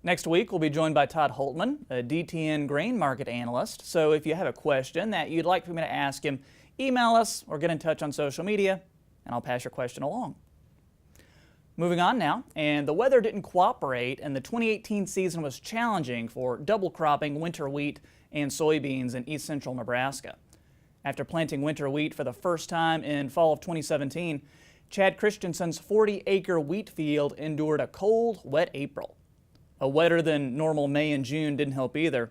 Next week, we'll be joined by Todd Holtman, a DTN grain market analyst. So if you have a question that you'd like for me to ask him, email us or get in touch on social media, and I'll pass your question along. Moving on now, and the weather didn't cooperate, and the 2018 season was challenging for double cropping winter wheat and soybeans in east central Nebraska. After planting winter wheat for the first time in fall of 2017, Chad Christensen's 40-acre wheat field endured a cold, wet April. A wetter than normal May and June didn't help either.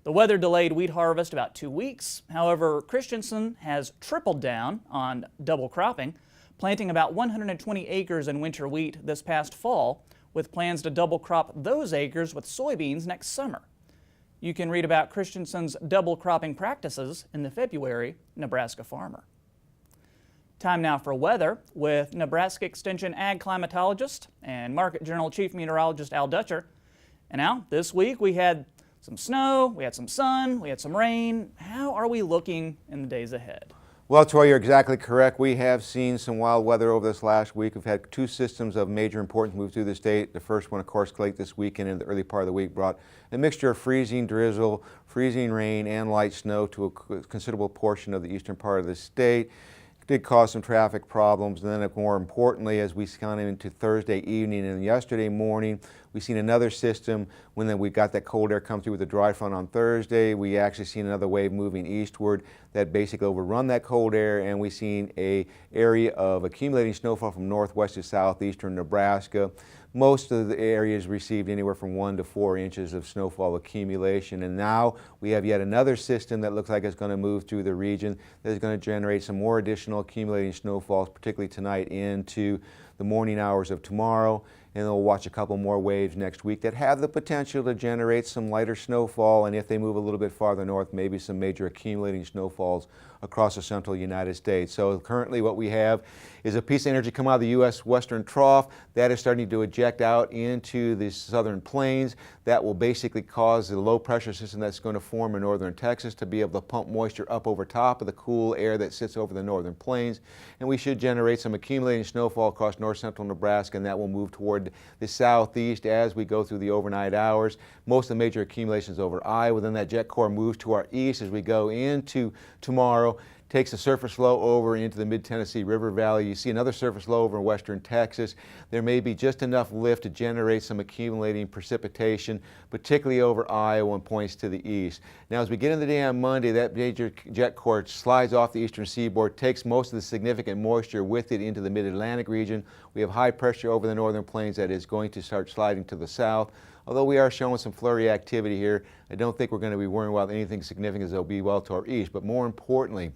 The weather delayed wheat harvest about 2 weeks. However, Christensen has tripled down on double cropping, planting about 120 acres in winter wheat this past fall, with plans to double crop those acres with soybeans next summer. You can read about Christensen's double cropping practices in the February Nebraska Farmer. Time now for weather with Nebraska Extension ag climatologist and Market Journal chief meteorologist Al Dutcher. And Al, this week we had some snow, we had some sun, we had some rain. How are we looking in the days ahead? Well, Troy, you're exactly correct. We have seen some wild weather over this last week. We've had two systems of major importance move through the state. The first one, of course, late this weekend and the early part of the week brought a mixture of freezing drizzle, freezing rain, and light snow to a considerable portion of the eastern part of the state. Did cause some traffic problems, and then more importantly, as we kind of into Thursday evening and yesterday morning, we've seen another system. When we got that cold air come through with the dry front on Thursday, we actually seen another wave moving eastward that basically overrun that cold air, and we've seen a area of accumulating snowfall from northwest to southeastern Nebraska. Most of the areas received anywhere from 1 to 4 inches of snowfall accumulation, and now we have yet another system that looks like it's going to move through the region that is going to generate some more additional accumulating snowfalls, particularly tonight into the morning hours of tomorrow, and we'll watch a couple more waves next week that have the potential to generate some lighter snowfall, and if they move a little bit farther north, maybe some major accumulating snowfalls across the central United States. So currently what we have is a piece of energy come out of the U.S. Western Trough that is starting to eject out into the southern plains. That will basically cause the low pressure system that's going to form in northern Texas to be able to pump moisture up over top of the cool air that sits over the northern plains. And we should generate some accumulating snowfall across north central Nebraska, and that will move toward the southeast as we go through the overnight hours. Most of the major accumulations over Iowa. Then that jet core moves to our east as we go into tomorrow. Takes a surface low over into the mid-Tennessee River Valley. You see another surface low over in western Texas. There may be just enough lift to generate some accumulating precipitation, particularly over Iowa and points to the east. Now as we get into the day on Monday, that major jet core slides off the eastern seaboard, takes most of the significant moisture with it into the mid-Atlantic region. We have high pressure over the northern plains that is going to start sliding to the south. Although we are showing some flurry activity here, I don't think we're going to be worrying about anything significant as they'll be well to our east. But more importantly,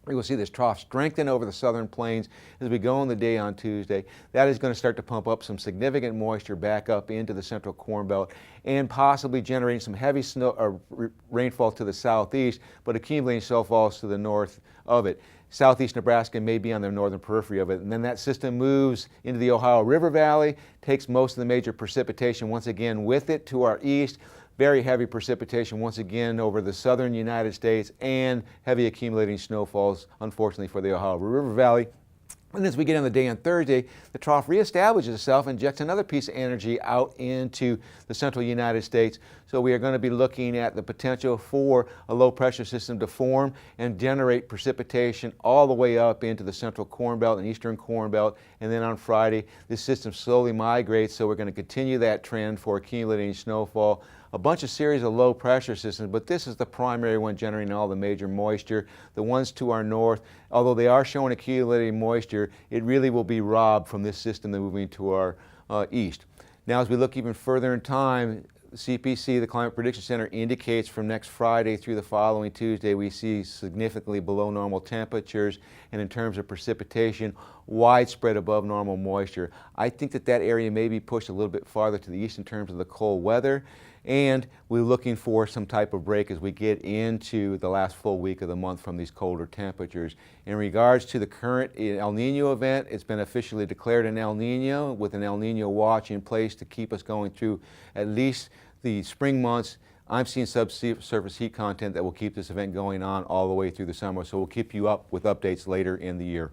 we will see this trough strengthen over the southern plains as we go on the day on Tuesday. That is going to start to pump up some significant moisture back up into the central Corn Belt and possibly generating some heavy snow rainfall to the southeast, but accumulating snowfalls to the north of it. Southeast Nebraska may be on the northern periphery of it, and then that system moves into the Ohio River Valley, takes most of the major precipitation once again with it to our east. Very heavy precipitation once again over the southern United States and heavy accumulating snowfalls, unfortunately, for the Ohio River Valley. And as we get in the day on Thursday, the trough reestablishes itself and injects another piece of energy out into the central United States. So we are going to be looking at the potential for a low pressure system to form and generate precipitation all the way up into the central Corn Belt and eastern Corn Belt. And then on Friday, this system slowly migrates, so we're going to continue that trend for accumulating snowfall. A bunch of series of low pressure systems, but this is the primary one generating all the major moisture. The ones to our north, although they are showing accumulating moisture, it really will be robbed from this system that moving to our east. Now as we look even further in time, the CPC, the Climate Prediction Center, indicates from next Friday through the following Tuesday we see significantly below normal temperatures, and in terms of precipitation, widespread above normal moisture. I think that that area may be pushed a little bit farther to the east in terms of the cold weather, and we're looking for some type of break as we get into the last full week of the month from these colder temperatures. In regards to the current El Nino event, it's been officially declared an El Nino with an El Nino watch in place to keep us going through at least the spring months. I'm seeing subsurface heat content that will keep this event going on all the way through the summer, so we'll keep you up with updates later in the year.